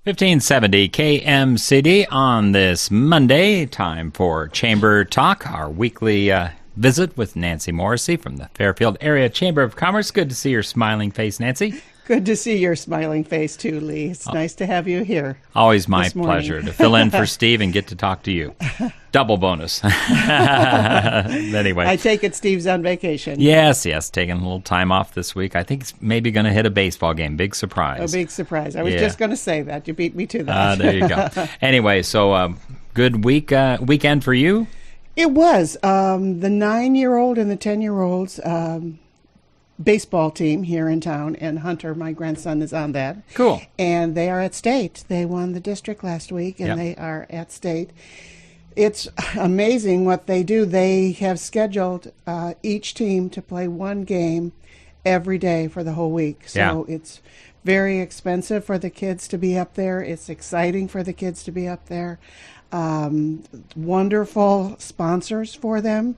1570 KMCD on this Monday. Time for Chamber Talk, our weekly visit with Nancy Morrissey from the Fairfield Area Chamber of Commerce. Good to see your smiling face, Nancy. Good to see your smiling face, too, Lee. It's nice to have you here. Always my pleasure to fill in for Steve and get to talk to you. Double bonus. Anyway. I take it Steve's on vacation. Yes, taking a little time off this week. I think he's maybe going to hit a baseball game. Big surprise. A big surprise. I was just going to say that. You beat me to that. There you go. Anyway, so good weekend for you? It was. The 9-year-old and the 10-year-olds baseball team here in town, and Hunter, my grandson, is on that. Cool. And they are at state. They won the district last week, and they are at state. It's amazing what they do. They have scheduled each team to play one game every day for the whole week. So it's very expensive for the kids to be up there. It's exciting for the kids to be up there. Wonderful sponsors for them.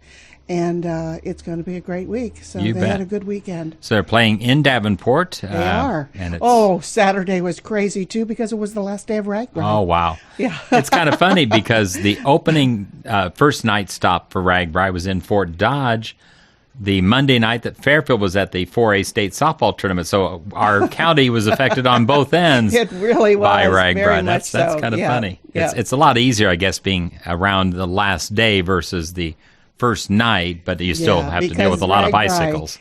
And it's going to be a great week. So they had a good weekend. So they're playing in Davenport. They are. And it's... Saturday was crazy, too, because it was the last day of Rag Bride. Oh, wow. Yeah. It's kind of funny because the opening first night stop for Rag Bride was in Fort Dodge the Monday night that Fairfield was at the 4A state softball tournament. So our county was affected on both ends. It really was. By Rag Bride. That's kind of funny. Yeah. It's a lot easier, I guess, being around the last day versus the first night, but you still have to deal with a lot of bicycles.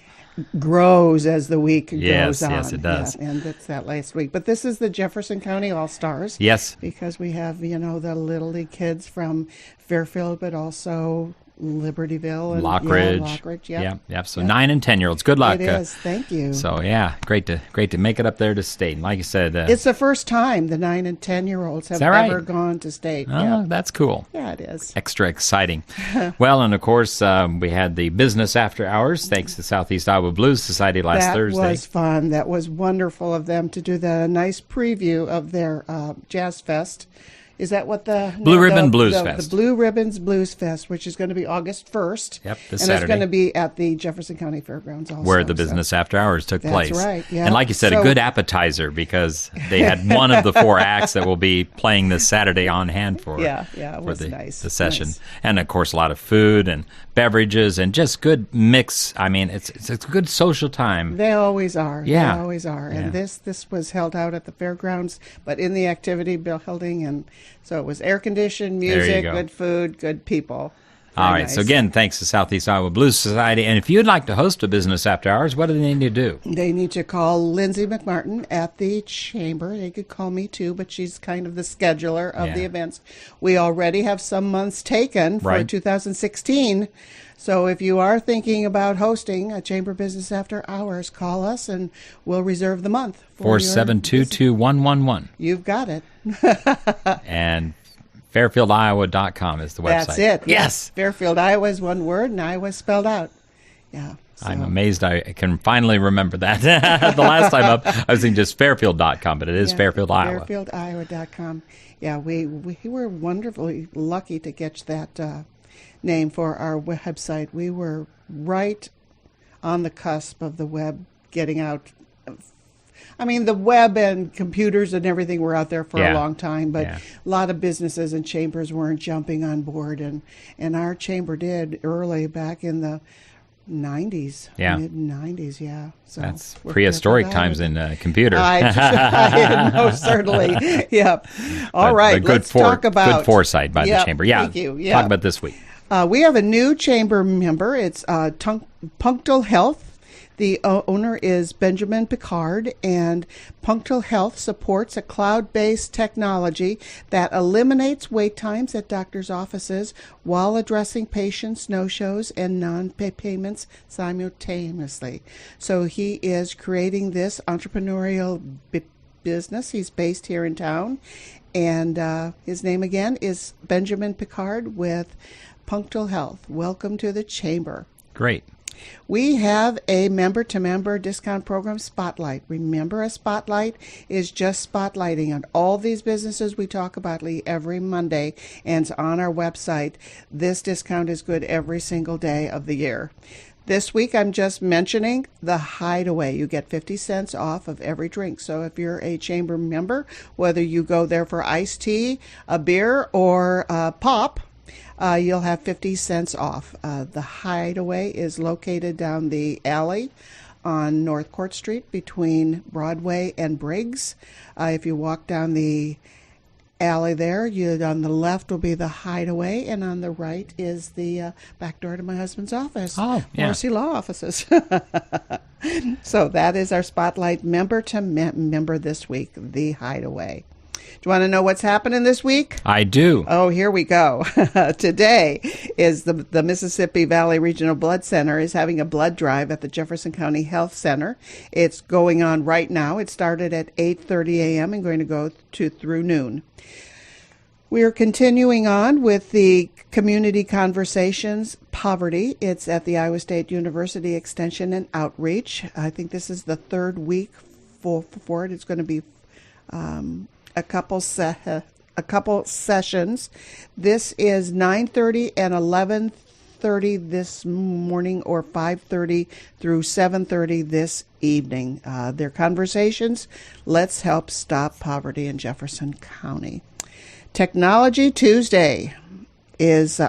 Grows as the week goes on. Yes, it does. Yeah, and it's that last week. But this is the Jefferson County All-Stars. Yes. Because we have, the Little League kids from Fairfield, but also Libertyville and Lockridge. Yeah. So 9 and 10-year-olds. Good luck. It is. Thank you. So great to make it up there to state. And like you said, it's the first time the 9 and 10-year-olds have ever gone to state. Oh, that's cool. Yeah, it is. Extra exciting. Well, and of course, we had the business after hours thanks to Southeast Iowa Blues Society last Thursday. That was fun. That was wonderful of them to do a nice preview of their Jazz Fest. Is that what the Blue Ribbon Blues Fest? The Blue Ribbons Blues Fest, which is going to be August 1st. Yep, this and Saturday. It's going to be at the Jefferson County Fairgrounds also. Where the business after hours took place. That's right, yeah. And like you said, a good appetizer because they had one of the 4 acts that will be playing this Saturday on hand for it was the session. Nice. And, of course, a lot of food and beverages and just good mix. I mean, it's a good social time. They always are. Yeah. They always are. Yeah. And this was held out at the fairgrounds, but in the activity building, and so it was air-conditioned, music, good food, good people. All right. Nice. So, again, thanks to Southeast Iowa Blues Society. And if you'd like to host a business after hours, what do they need to do? They need to call Lindsay McMartin at the chamber. They could call me, too, but she's kind of the scheduler of the events. We already have some months taken for 2016. So if you are thinking about hosting a chamber business after hours, call us, and we'll reserve the month. 472-2111. You've got it. And FairfieldIowa.com is the website. That's it. Yes. Fairfield, Iowa is one word, and Iowa is spelled out. Yeah. So. I'm amazed I can finally remember that. The last time up, I was thinking just Fairfield.com, but it is Fairfield, Iowa. FairfieldIowa.com. Yeah, we were wonderfully lucky to get that name for our website. We were right on the cusp of the web getting out. I mean, the web and computers and everything were out there for a long time, but a lot of businesses and chambers weren't jumping on board, and our chamber did early back in the 90s, mid-90s, So that's prehistoric times in computer. I know, certainly. Yep. All right, let's talk about... Good foresight by the chamber. Yeah, thank you. Talk about this week. We have a new chamber member. It's Punctual Health. The owner is Benjamin Picard, and Punctual Health supports a cloud-based technology that eliminates wait times at doctors' offices while addressing patients' no-shows and non-pay payments simultaneously. So he is creating this entrepreneurial business. He's based here in town, and his name again is Benjamin Picard with Punctual Health. Welcome to the chamber. Great. We have a member-to-member discount program, Spotlight. Remember, a Spotlight is just spotlighting on all these businesses we talk about, Lee, every Monday, and it's on our website. This discount is good every single day of the year. This week, I'm just mentioning the Hideaway. You get 50 cents off of every drink. So if you're a chamber member, whether you go there for iced tea, a beer, or pop, you'll have 50 cents off. The Hideaway is located down the alley on North Court Street between Broadway and Briggs. If you walk down the alley there, on the left will be the Hideaway, and on the right is the back door to my husband's office. Oh, yeah. Morrissey Law Offices. So that is our Spotlight member to member this week, the Hideaway. Do you want to know what's happening this week? I do. Oh, here we go. Today is the Mississippi Valley Regional Blood Center is having a blood drive at the Jefferson County Health Center. It's going on right now. It started at 8:30 a.m. and going to go through noon. We are continuing on with the Community Conversations Poverty. It's at the Iowa State University Extension and Outreach. I think this is the third week for it. It's going to be a couple sessions. This is 9:30 and 11:30 this morning, or 5:30 through 7:30 this evening. Their conversations, let's help stop poverty in Jefferson County. Technology Tuesday is,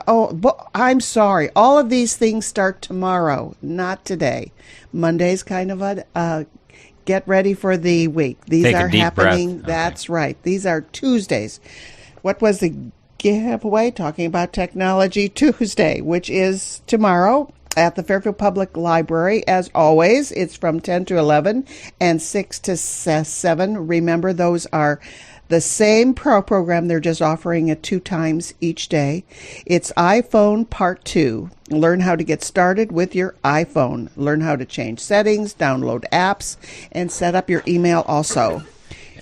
I'm sorry, all of these things start tomorrow, not today. Monday's kind of a get ready for the week. These Take are a deep happening. breath. That's right. These are Tuesdays. What was the giveaway? Talking about Technology Tuesday, which is tomorrow at the Fairfield Public Library. As always, it's from 10 to 11 and 6 to 7. Remember, those are the same program. They're just offering it 2 times each day. It's iPhone Part 2. Learn how to get started with your iPhone. Learn how to change settings, download apps, and set up your email also.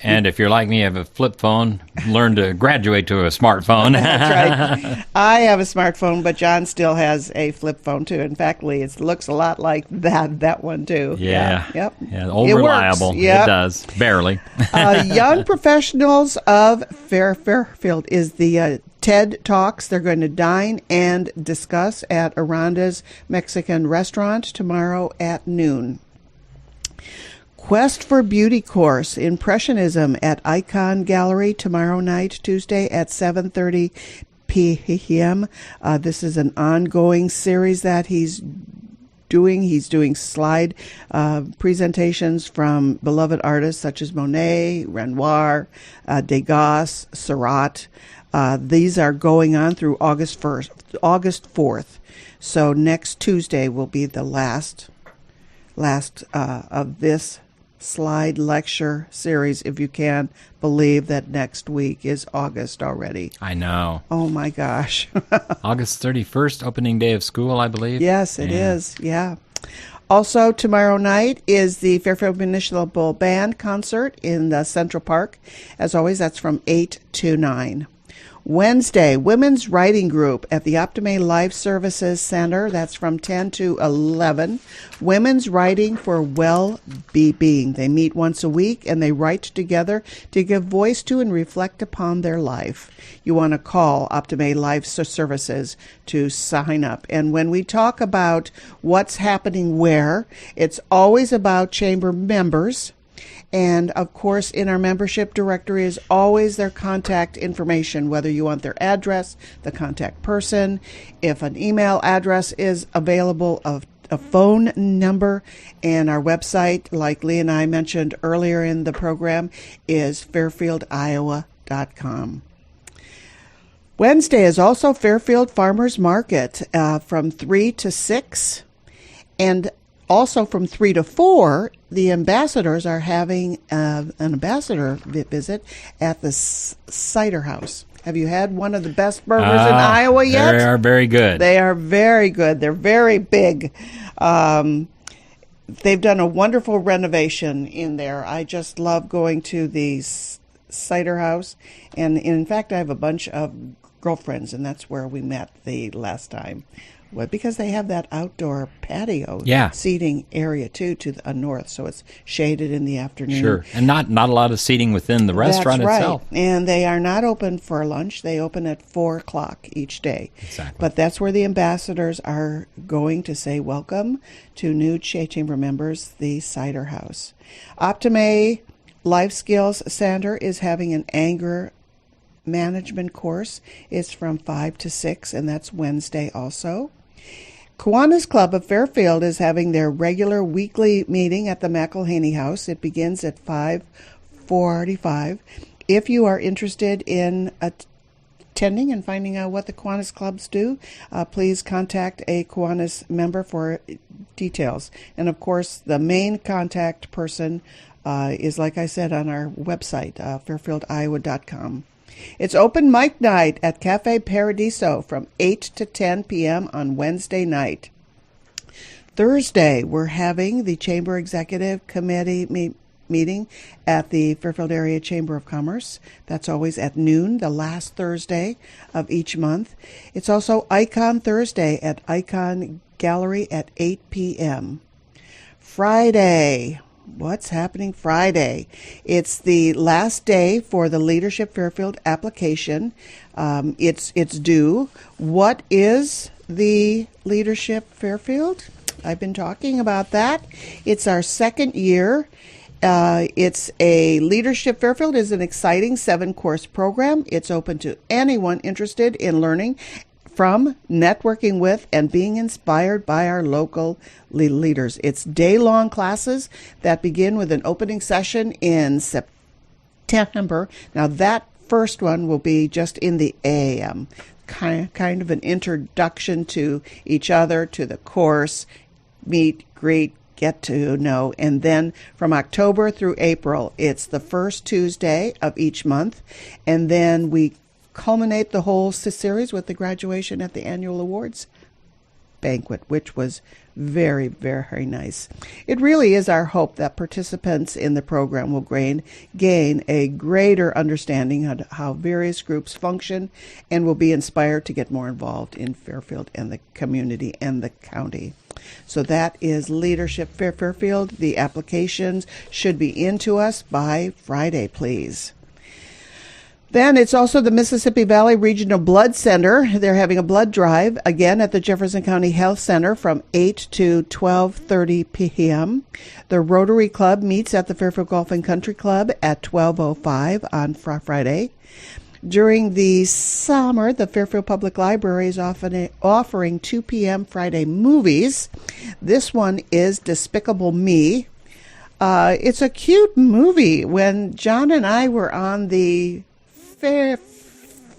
And if you're like me, have a flip phone, learn to graduate to a smartphone. That's right. I have a smartphone, but John still has a flip phone too. In fact, Lee, it looks a lot like that one too. Yeah. Yep. Yeah, old It works. reliable. Yep. It does. Barely. Young Professionals of Fairfield is the TED Talks. They're going to dine and discuss at Aranda's Mexican Restaurant tomorrow at noon. Quest for Beauty course, Impressionism at Icon Gallery tomorrow night, Tuesday at 7:30 p.m. This is an ongoing series that he's doing. He's doing slide presentations from beloved artists such as Monet, Renoir, Degas, Seurat. These are going on through August 4th. So next Tuesday will be the last of this slide lecture series, if you can believe that next week is August already. I know. Oh my gosh. August 31st, opening day of school, I believe. Yes, it is. Yeah. Also, tomorrow night is the Fairfield Municipal Band concert in the Central Park. As always, that's from 8 to 9. Wednesday, Women's Writing Group at the Optime Life Services Center. That's from 10 to 11. Women's Writing for Well-Being. They meet once a week and they write together to give voice to and reflect upon their life. You want to call Optime Life Services to sign up. And when we talk about what's happening where, it's always about chamber members. And, of course, in our membership directory is always their contact information, whether you want their address, the contact person, if an email address is available, a phone number, and our website, like Lee and I mentioned earlier in the program, is fairfieldiowa.com. Wednesday is also Fairfield Farmers Market from 3 to 6, and also from 3 to 4, the ambassadors are having an ambassador visit at the Cider House. Have you had one of the best burgers in Iowa yet? They are very good. They are very good. They're very big. They've done a wonderful renovation in there. I just love going to the Cider House. And in fact, I have a bunch of girlfriends, and that's where we met the last time Well, because they have that outdoor patio Yeah. seating area too to the north, so it's shaded in the afternoon. Sure. And not a lot of seating within the restaurant That's right. itself. And they are not open for lunch. They open at 4 o'clock each day. Exactly. But that's where the ambassadors are going to say welcome to new Chamber members, the Cider House. Optime Life Skills Center is having an anger management course. It's from 5 to 6, and that's Wednesday also. Kiwanis Club of Fairfield is having their regular weekly meeting at the McElhaney House. It begins at 5:45. If you are interested in attending and finding out what the Kiwanis clubs do, please contact a Kiwanis member for details. And of course, the main contact person is, like I said, on our website, fairfieldiowa.com. It's open mic night at Cafe Paradiso from 8 to 10 p.m. on Wednesday night. Thursday, we're having the Chamber Executive Committee meeting at the Fairfield Area Chamber of Commerce. That's always at noon, the last Thursday of each month. It's also Icon Thursday at Icon Gallery at 8 p.m. Friday. What's happening Friday? It's the last day for the Leadership Fairfield application. It's due. What is the Leadership Fairfield? I've been talking about that. It's our second year. It's a Leadership Fairfield is an exciting 7-course program. It's open to anyone interested in learning from, networking with, and being inspired by our local leaders. It's day-long classes that begin with an opening session in September. Now, that first one will be just in the AM, kind of an introduction to each other, to the course, meet, greet, get to know. And then from October through April, it's the first Tuesday of each month. And then we culminate the whole series with the graduation at the annual awards banquet, which was very, very nice. It really is our hope that participants in the program will gain a greater understanding of how various groups function and will be inspired to get more involved in Fairfield and the community and the county. So that is Leadership Fairfield. The applications should be into us by Friday, please. Then it's also the Mississippi Valley Regional Blood Center. They're having a blood drive, again, at the Jefferson County Health Center from 8 to 12:30 p.m. The Rotary Club meets at the Fairfield Golf and Country Club at 12:05 on Friday. During the summer, the Fairfield Public Library is offering 2 p.m. Friday movies. This one is Despicable Me. It's a cute movie. When John and I were on the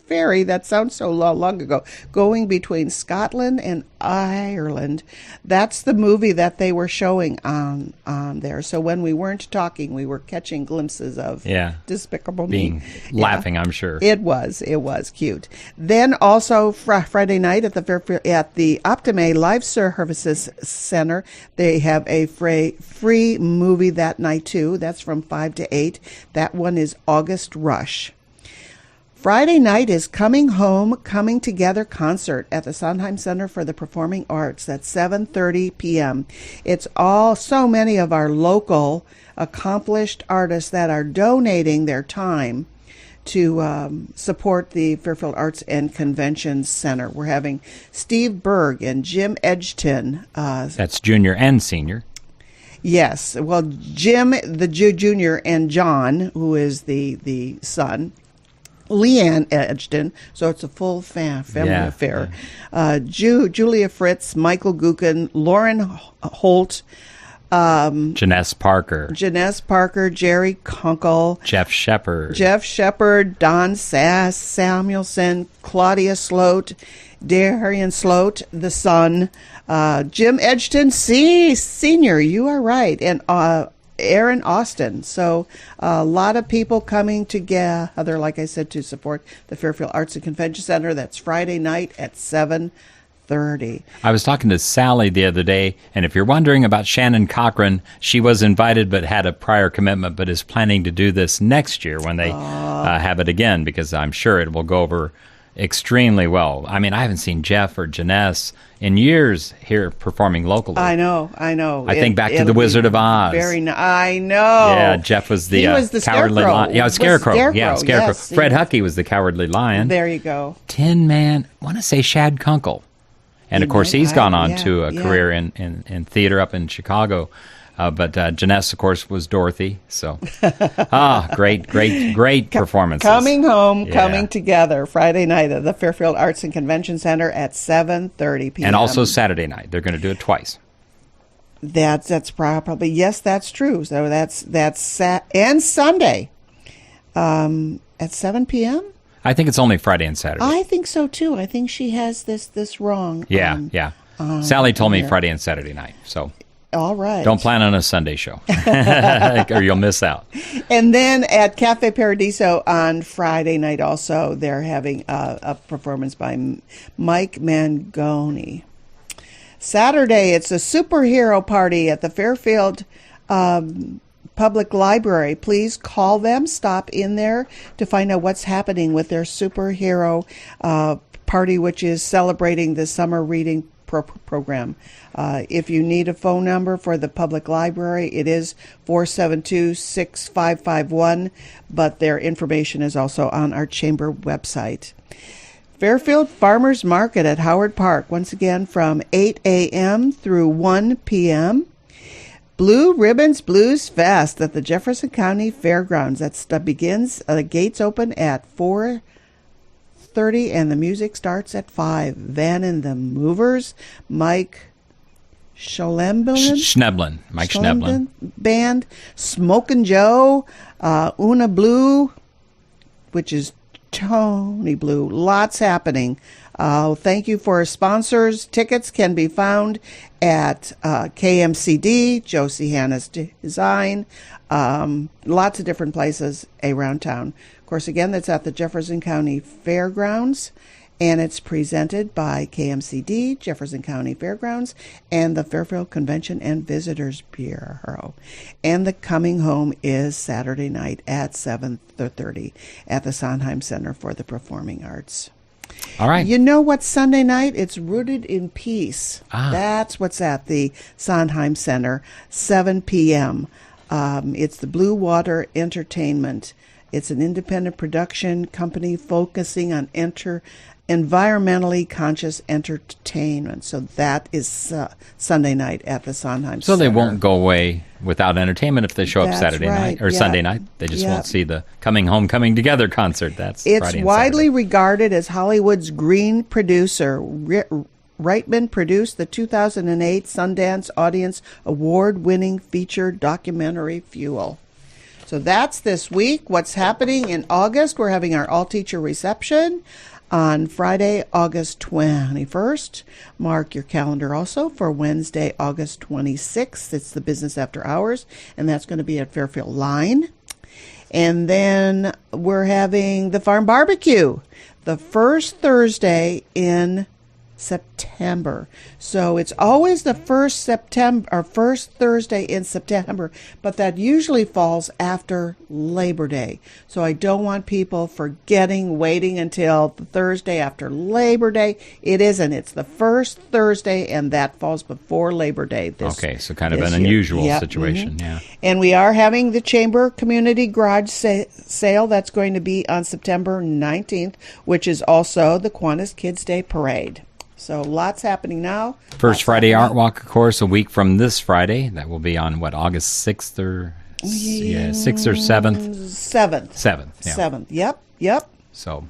ferry, that sounds so long ago, going between Scotland and Ireland. That's the movie that they were showing on there. So when we weren't talking, we were catching glimpses of Despicable Me. Laughing, I'm sure. It was cute. Then also Friday night at the Optime Life Services Center, they have a free movie that night too. That's from 5 to 8. That one is August Rush. Friday night is Coming Home, Coming Together concert at the Sondheim Center for the Performing Arts. That's 7:30 p.m. It's so many of our local accomplished artists that are donating their time to support the Fairfield Arts and Convention Center. We're having Steve Berg and Jim Edgerton. That's junior and senior. Yes. Well, Jim, the junior, and John, who is the son. Leanne Edgerton, so it's a full family affair. Julia Fritz, Michael Gukin, Lauren Holt, Janesse Parker, Jerry Kunkel, Jeff Shepard, Don Samuelson, Claudia Sloat, Darian Sloat, the son, Jim Edgerton, Senior, you are right, and Aaron Austin. So a lot of people coming together, like I said, to support the Fairfield Arts and Convention Center. That's Friday night at 7:30. I was talking to Sally the other day, and if you're wondering about Shannon Cochran, she was invited but had a prior commitment, but is planning to do this next year when they have it again, because I'm sure it will go over extremely well. I mean, I haven't seen Jeff or Janess in years here performing locally. I know. I think back to the Wizard of Oz. I know. Yeah, Jeff was the, he was the cowardly Scarecrow. lion. Yeah, Scarecrow. Yeah, Scarecrow. Yes, Fred Huckey was the cowardly lion. There you go. Tin Man, I want to say Shad Kunkel. And, of course, he's gone on to a career in theater up in Chicago. But Janess, of course, was Dorothy. So, great performances. Coming together Friday night at the Fairfield Arts and Convention Center at 7:30 p.m. And also Saturday night. They're going to do it twice. That's probably, yes, that's true. So that's and Sunday at 7 p.m. I think it's only Friday and Saturday. I think so too. I think she has this wrong. Yeah. Sally told me Friday and Saturday night. So. All right. Don't plan on a Sunday show, or you'll miss out. And then at Cafe Paradiso on Friday night also, they're having a performance by Mike Mangoni. Saturday, it's a superhero party at the Fairfield Public Library. Please call them, stop in there to find out what's happening with their superhero party, which is celebrating the summer reading program. If you need a phone number for the public library, it is 472-6551, but their information is also on our chamber website. Fairfield Farmers Market at Howard Park, once again from 8 a.m. through 1 p.m. Blue Ribbons Blues Fest at the Jefferson County Fairgrounds. That begins, the gates open at 4:30 and the music starts at 5. Van and the Movers, Mike Schneblin Band, Smokin' Joe, Una Blue, which is Tony Blue. Lots happening. Thank you for our sponsors. Tickets can be found at KMCD, Josie Hanna's Design, lots of different places around town. Of course, again, that's at the Jefferson County Fairgrounds, and it's presented by KMCD, Jefferson County Fairgrounds, and the Fairfield Convention and Visitors Bureau. And the coming home is Saturday night at 7:30 at the Sondheim Center for the Performing Arts. All right. You know what's Sunday night? It's Rooted in Peace. That's what's at the Sondheim Center, 7 p.m. It's the Blue Water Entertainment. It's an independent production company focusing on environmentally conscious entertainment. So that is Sunday night at the Sondheim Center. So they won't go away without entertainment if they show up Saturday night or Sunday night. They just won't see the Coming Home, Coming Together concert. It's widely regarded as Hollywood's green producer. Reitman produced the 2008 Sundance Audience Award-winning feature documentary Fuel. So that's this week. What's happening in August? We're having our all-teacher reception on Friday, August 21st. Mark your calendar also for Wednesday, August 26th. It's the Business After Hours, and that's going to be at Fairfield Line. And then we're having the Farm Barbecue the first Thursday in September. So it's always the first Thursday in September, but that usually falls after Labor Day. So I don't want people waiting until the Thursday after Labor Day. It isn't. It's the first Thursday, and that falls before Labor Day. Okay, so kind of an unusual situation. Mm-hmm. Yeah. And we are having the Chamber Community Garage sale. That's going to be on September 19th, which is also the Kiwanis Kids Day Parade. So lots happening now. First Friday Art Walk, of course, a week from this Friday. That will be on, August 6th or 6th or 7th? 7th. Yeah. 7th, yep. So,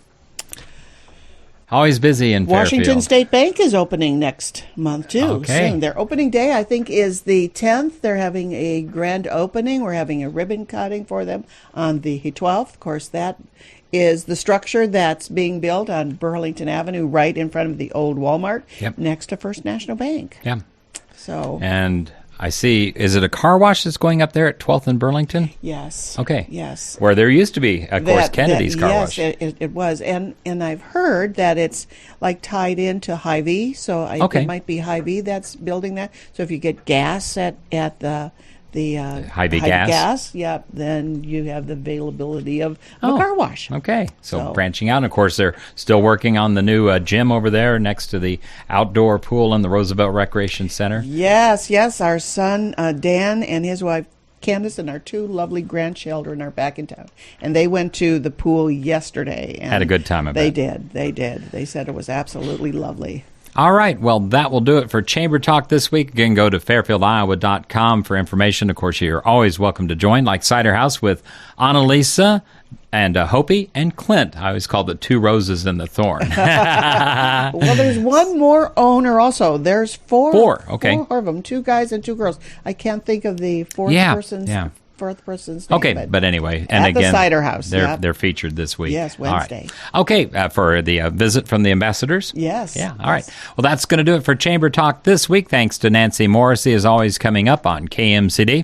always busy in Fairfield. Washington State Bank is opening next month, too. Okay. Soon. Their opening day, I think, is the 10th. They're having a grand opening. We're having a ribbon cutting for them on the 12th. Of course, that is the structure that's being built on Burlington Avenue right in front of the old Walmart next to First National Bank. Yeah. So. And I see, is it a car wash that's going up there at 12th and Burlington? Yes. Okay. Yes. Where there used to be, of course, Kennedy's car wash. Yes, it was. And I've heard that it's like tied into Hy-Vee, so I think it might be Hy-Vee that's building that. So if you get gas at the the Hy-Vee gas. Yep. Then you have the availability of a car wash. Okay. So branching out. And of course, they're still working on the new gym over there next to the outdoor pool in the Roosevelt Recreation Center. Yes. Our son, Dan, and his wife, Candace, and our 2 lovely grandchildren are back in town. And they went to the pool yesterday. And had a good time, I bet. They did. They said it was absolutely lovely. All right. Well, that will do it for Chamber Talk this week. Again, go to fairfieldiowa.com for information. Of course, you're always welcome to join, like Cider House with Annalisa and Hopi and Clint. I always called it 2 roses and the thorn. Well, there's one more owner also. There's 4. 4, okay. 4 of them, 2 guys and 2 girls. I can't think of the fourth person's name. Okay, but anyway, and at again, the Cider House. They're featured this week. Yes, Wednesday. All right. Okay, for the visit from the ambassadors. Yes. Yeah. All right. Well, that's going to do it for Chamber Talk this week. Thanks to Nancy Morrissey, as always, coming up on KMCD.